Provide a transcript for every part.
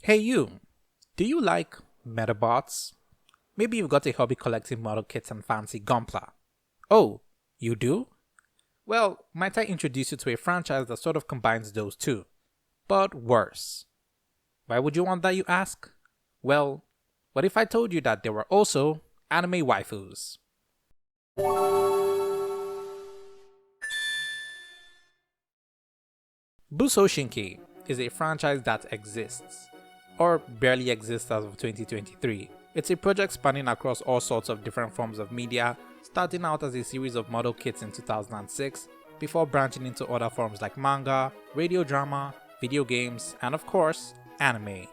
Hey you, do you like Metabots? Maybe you've got a hobby collecting model kits and fancy Gunpla. Oh, you do? Well, might I introduce you to a franchise that sort of combines those two, but worse. Why would you want that, you ask? Well, what if I told you that there were also anime waifus? Busou Shinki is a franchise that exists, or barely exists as of 2023. It's a project spanning across all sorts of different forms of media, starting out as a series of model kits in 2006, before branching into other forms like manga, radio drama, video games, and of course, anime.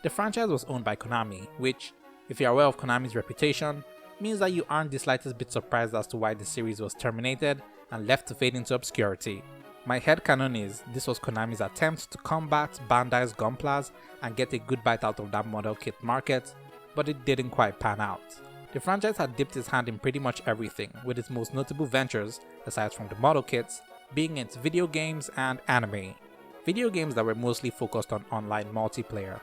The franchise was owned by Konami, which, if you're aware of Konami's reputation, means that you aren't the slightest bit surprised as to why the series was terminated and left to fade into obscurity. My headcanon is this was Konami's attempt to combat Bandai's Gunplas and get a good bite out of that model kit market, but it didn't quite pan out. The franchise had dipped its hand in pretty much everything, with its most notable ventures, aside from the model kits, being its video games and anime. Video games that were mostly focused on online multiplayer.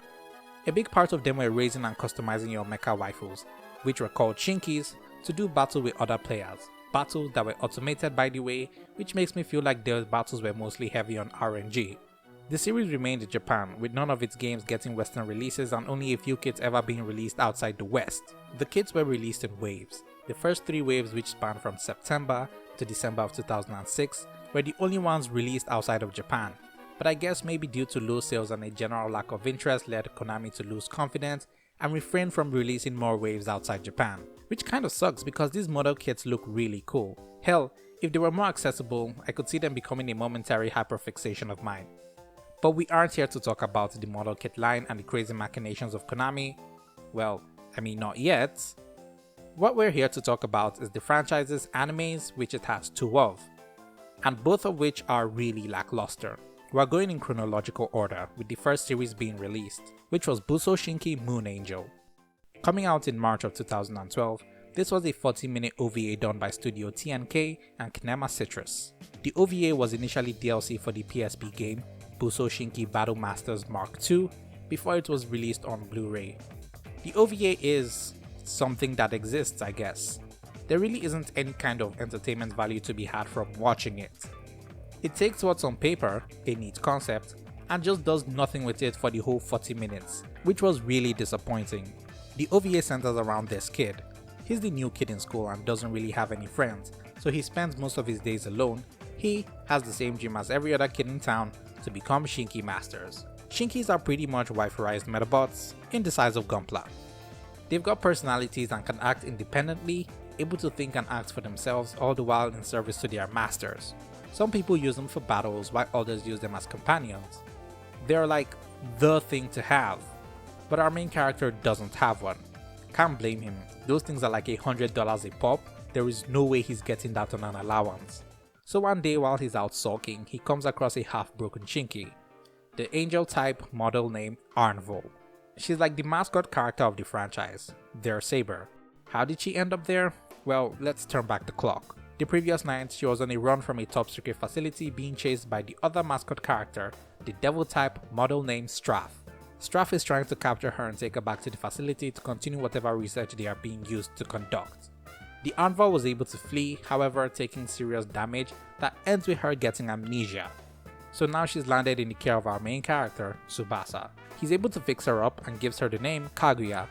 A big part of them were raising and customizing your mecha waifus, which were called Shinkis, to do battle with other players. Battles that were automated, by the way, which makes me feel like those battles were mostly heavy on RNG. The series remained in Japan, with none of its games getting Western releases and only a few kits ever being released outside the West. The kits were released in waves. The first 3 waves, which spanned from September to December of 2006, were the only ones released outside of Japan, but I guess maybe due to low sales and a general lack of interest led Konami to lose confidence and refrain from releasing more waves outside Japan. Which kind of sucks because these model kits look really cool. Hell, if they were more accessible, I could see them becoming a momentary hyperfixation of mine. But we aren't here to talk about the model kit line and the crazy machinations of Konami. Well, I mean not yet. What we're here to talk about is the franchise's animes, which it has 2 of, and both of which are really lackluster. We're going in chronological order, with the first series being released, which was Busou Shinki Moon Angel. Coming out in March of 2012, this was a 40-minute OVA done by Studio TNK and Kinema Citrus. The OVA was initially DLC for the PSP game Busou Shinki Battle Masters Mark II before it was released on Blu-ray. The OVA is something that exists, I guess. There really isn't any kind of entertainment value to be had from watching it. It takes what's on paper, a neat concept, and just does nothing with it for the whole 40 minutes, which was really disappointing. The OVA centers around this kid. He's the new kid in school and doesn't really have any friends, so he spends most of his days alone. He has the same dream as every other kid in town to become Shinki masters. Shinkis are pretty much waifurized metabots in the size of Gunpla. They've got personalities and can act independently, able to think and act for themselves, all the while in service to their masters. Some people use them for battles while others use them as companions. They're like the thing to have. But our main character doesn't have one. Can't blame him, those things are like $100 a pop, there is no way he's getting that on an allowance. So one day while he's out sulking, he comes across a half-broken Shinki, the angel type model named Arnvol. She's like the mascot character of the franchise, their saber. How did she end up there? Well, let's turn back the clock. The previous night, she was on a run from a top secret facility being chased by the other mascot character, the devil type model named Straff. Straff is trying to capture her and take her back to the facility to continue whatever research they are being used to conduct. The Anvil was able to flee, however taking serious damage that ends with her getting amnesia. So now she's landed in the care of our main character, Tsubasa. He's able to fix her up and gives her the name Kaguya.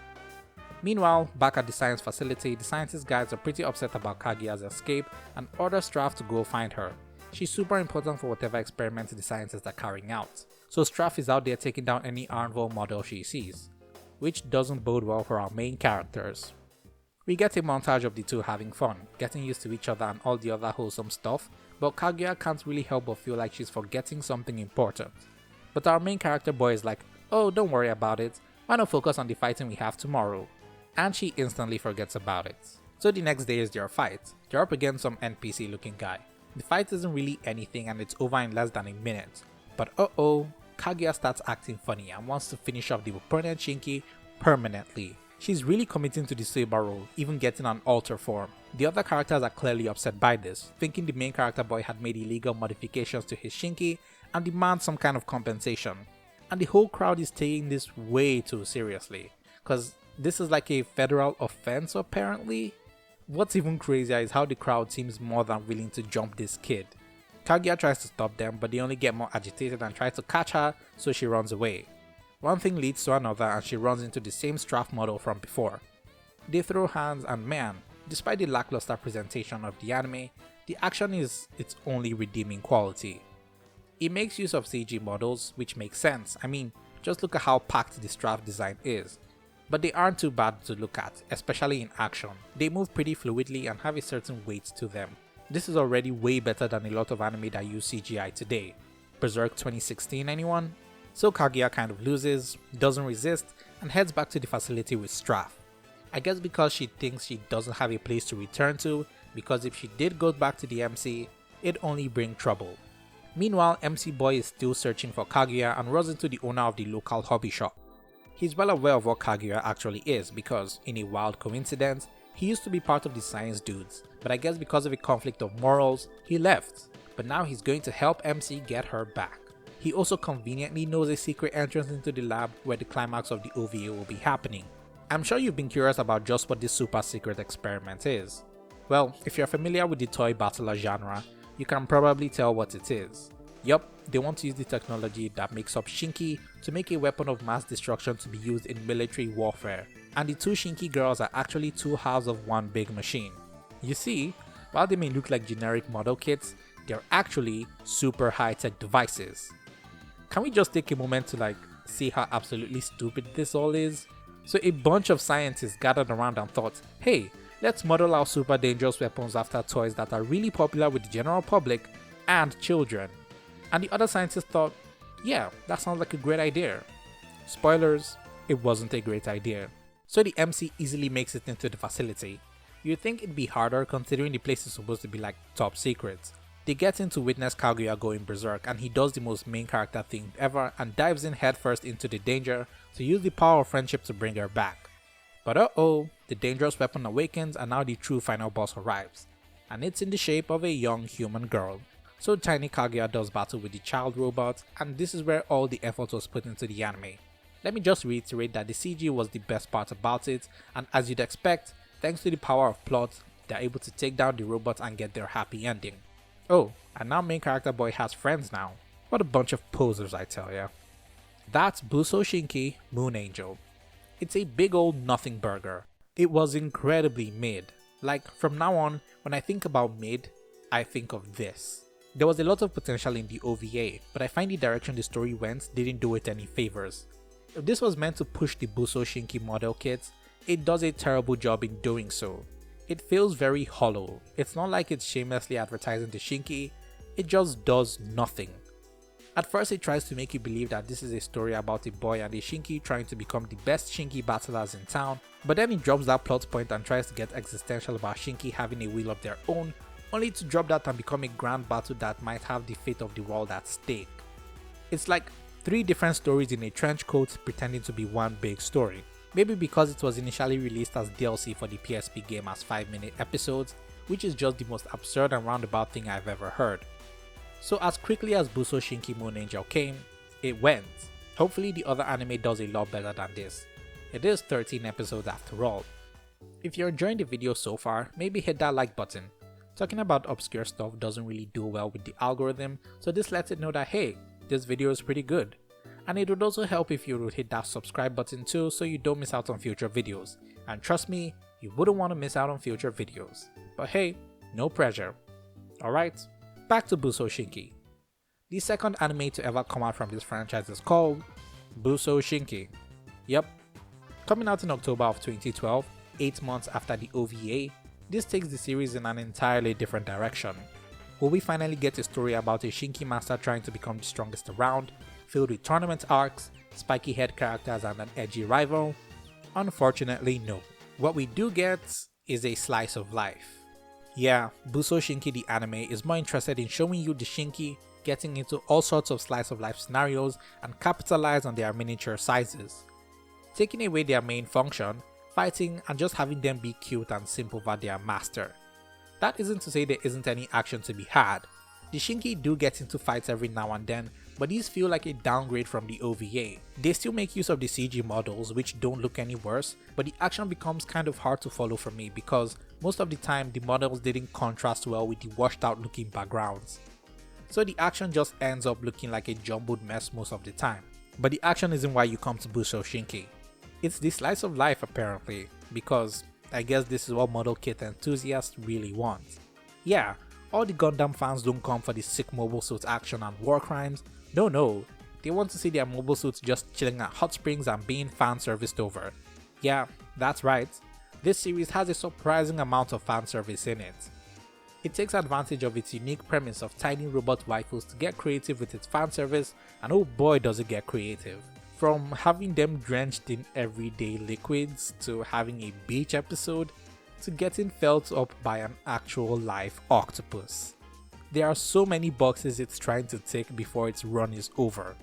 Meanwhile, back at the science facility, the scientist guys are pretty upset about Kaguya's escape and order Straff to go find her. She's super important for whatever experiments the scientists are carrying out. So Straff is out there taking down any Arnvol model she sees, which doesn't bode well for our main characters. We get a montage of the two having fun, getting used to each other and all the other wholesome stuff, but Kaguya can't really help but feel like she's forgetting something important. But our main character boy is like, oh, don't worry about it, why not focus on the fighting we have tomorrow? And she instantly forgets about it. So the next day is their fight. They're up against some NPC looking guy. The fight isn't really anything and it's over in less than a minute. But Kaguya starts acting funny and wants to finish off the opponent Shinki permanently. She's really committing to the saber role, even getting an alter form. The other characters are clearly upset by this, thinking the main character boy had made illegal modifications to his Shinki and demand some kind of compensation. And the whole crowd is taking this way too seriously, cause this is like a federal offense apparently. What's even crazier is how the crowd seems more than willing to jump this kid. Kaguya tries to stop them, but they only get more agitated and try to catch her, so she runs away. One thing leads to another and she runs into the same Straff model from before. They throw hands and man, despite the lackluster presentation of the anime, the action is its only redeeming quality. It makes use of CG models, which makes sense. I mean, just look at how packed the Straff design is. But they aren't too bad to look at, especially in action. They move pretty fluidly and have a certain weight to them. This is already way better than a lot of anime that use CGI today. Berserk 2016 anyone? So Kaguya kind of loses, doesn't resist, and heads back to the facility with Straff. I guess because she thinks she doesn't have a place to return to, because if she did go back to the MC, it'd only bring trouble. Meanwhile, MC Boy is still searching for Kaguya and runs into the owner of the local hobby shop. He's well aware of what Kaguya actually is because, in a wild coincidence, he used to be part of the science dudes, but I guess because of a conflict of morals, he left. But now he's going to help MC get her back. He also conveniently knows a secret entrance into the lab where the climax of the OVA will be happening. I'm sure you've been curious about just what this super secret experiment is. Well, if you're familiar with the toy battler genre, you can probably tell what it is. Yup, they want to use the technology that makes up Shinki to make a weapon of mass destruction to be used in military warfare, and the two Shinki girls are actually two halves of one big machine. You see, while they may look like generic model kits, they're actually super high-tech devices. Can we just take a moment to see how absolutely stupid this all is? So a bunch of scientists gathered around and thought, hey, let's model our super dangerous weapons after toys that are really popular with the general public and children. And the other scientists thought, yeah, that sounds like a great idea. Spoilers, it wasn't a great idea. So the MC easily makes it into the facility. You'd think it'd be harder considering the place is supposed to be top secret. They get in to witness Kaguya going berserk and he does the most main character thing ever and dives in headfirst into the danger to use the power of friendship to bring her back. But uh-oh, the dangerous weapon awakens and now the true final boss arrives. And it's in the shape of a young human girl. So tiny Kaguya does battle with the child robot, and this is where all the effort was put into the anime. Let me just reiterate that the CG was the best part about it, and as you'd expect, thanks to the power of plot, they're able to take down the robot and get their happy ending. Oh, and now main character boy has friends now. What a bunch of posers, I tell ya. That's Busou Shinki, Moon Angel. It's a big old nothing burger. It was incredibly mid. From now on, when I think about mid, I think of this. There was a lot of potential in the OVA, but I find the direction the story went didn't do it any favors. If this was meant to push the Busou Shinki model kits, it does a terrible job in doing so. It feels very hollow. It's not like it's shamelessly advertising the Shinki, it just does nothing. At first it tries to make you believe that this is a story about a boy and a Shinki trying to become the best Shinki battlers in town, but then it drops that plot point and tries to get existential about Shinki having a will of their own, only to drop that and become a grand battle that might have the fate of the world at stake. It's like 3 different stories in a trench coat pretending to be one big story. Maybe because it was initially released as DLC for the PSP game as 5-minute episodes, which is just the most absurd and roundabout thing I've ever heard. So as quickly as Busou Shinki Moon Angel came, it went. Hopefully the other anime does a lot better than this. It is 13 episodes after all. If you're enjoying the video so far, maybe hit that like button. Talking about obscure stuff doesn't really do well with the algorithm, so this lets it know that hey, this video is pretty good. And it would also help if you would hit that subscribe button too so you don't miss out on future videos. And trust me, you wouldn't want to miss out on future videos. But hey, no pressure. Alright, back to Busou Shinki. The second anime to ever come out from this franchise is called Busou Shinki. Yep, coming out in October of 2012, 8 months after the OVA, this takes the series in an entirely different direction. Will we finally get a story about a Shinki master trying to become the strongest around, filled with tournament arcs, spiky head characters and an edgy rival? Unfortunately no. What we do get is a slice of life. Yeah, Busou Shinki the anime is more interested in showing you the Shinki getting into all sorts of slice of life scenarios and capitalize on their miniature sizes. Taking away their main function, fighting and just having them be cute and simple for their master. That isn't to say there isn't any action to be had. The Shinki do get into fights every now and then, but these feel like a downgrade from the OVA. They still make use of the CG models, which don't look any worse, but the action becomes kind of hard to follow for me because most of the time the models didn't contrast well with the washed out looking backgrounds. So the action just ends up looking like a jumbled mess most of the time. But the action isn't why you come to Busou Shinki. It's the slice of life apparently, because I guess this is what model kit enthusiasts really want. Yeah, all the Gundam fans don't come for the sick mobile suit action and war crimes. No, they want to see their mobile suits just chilling at hot springs and being fan serviced over. Yeah, that's right. This series has a surprising amount of fan service in it. It takes advantage of its unique premise of tiny robot waifus to get creative with its fan service, and oh boy does it get creative. From having them drenched in everyday liquids, to having a beach episode, to getting felt up by an actual live octopus. There are so many boxes it's trying to tick before its run is over.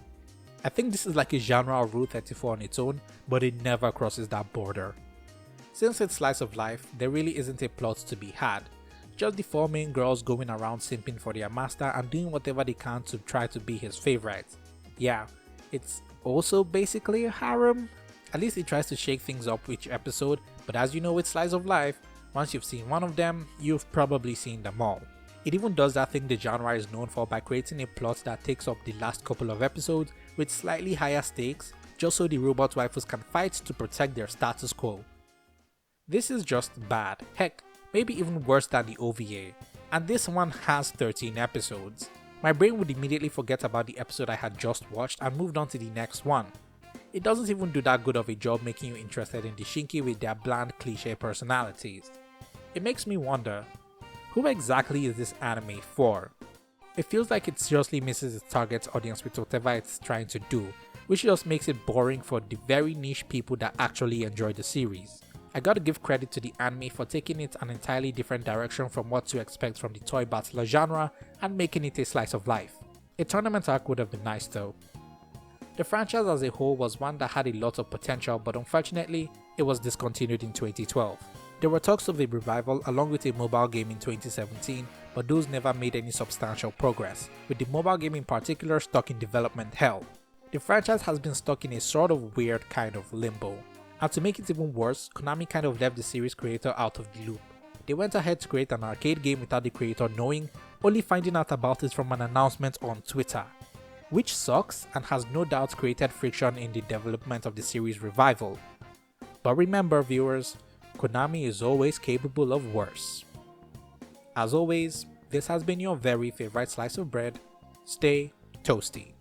I think this is like a genre of Rule 34 on its own, but it never crosses that border. Since it's slice of life, there really isn't a plot to be had. Just the four main girls going around simping for their master and doing whatever they can to try to be his favorite. Yeah, it's also basically a harem. At least it tries to shake things up each episode, but as you know with slice of life, once you've seen one of them, you've probably seen them all. It even does that thing the genre is known for by creating a plot that takes up the last couple of episodes with slightly higher stakes, just so the robot waifus can fight to protect their status quo. This is just bad, heck, maybe even worse than the OVA, and this one has 13 episodes. My brain would immediately forget about the episode I had just watched and moved on to the next one. It doesn't even do that good of a job making you interested in the Shinki with their bland cliché personalities. It makes me wonder, who exactly is this anime for? It feels like it seriously misses its target audience with whatever it's trying to do, which just makes it boring for the very niche people that actually enjoy the series. I gotta give credit to the anime for taking it an entirely different direction from what to expect from the toy battler genre and making it a slice of life. A tournament arc would have been nice though. The franchise as a whole was one that had a lot of potential, but unfortunately, it was discontinued in 2012. There were talks of a revival along with a mobile game in 2017, but those never made any substantial progress, with the mobile game in particular stuck in development hell. The franchise has been stuck in a sort of weird kind of limbo. And to make it even worse, Konami kind of left the series creator out of the loop. They went ahead to create an arcade game without the creator knowing, only finding out about it from an announcement on Twitter. Which sucks and has no doubt created friction in the development of the series revival. But remember viewers, Konami is always capable of worse. As always, this has been your very favorite slice of bread. Stay toasty.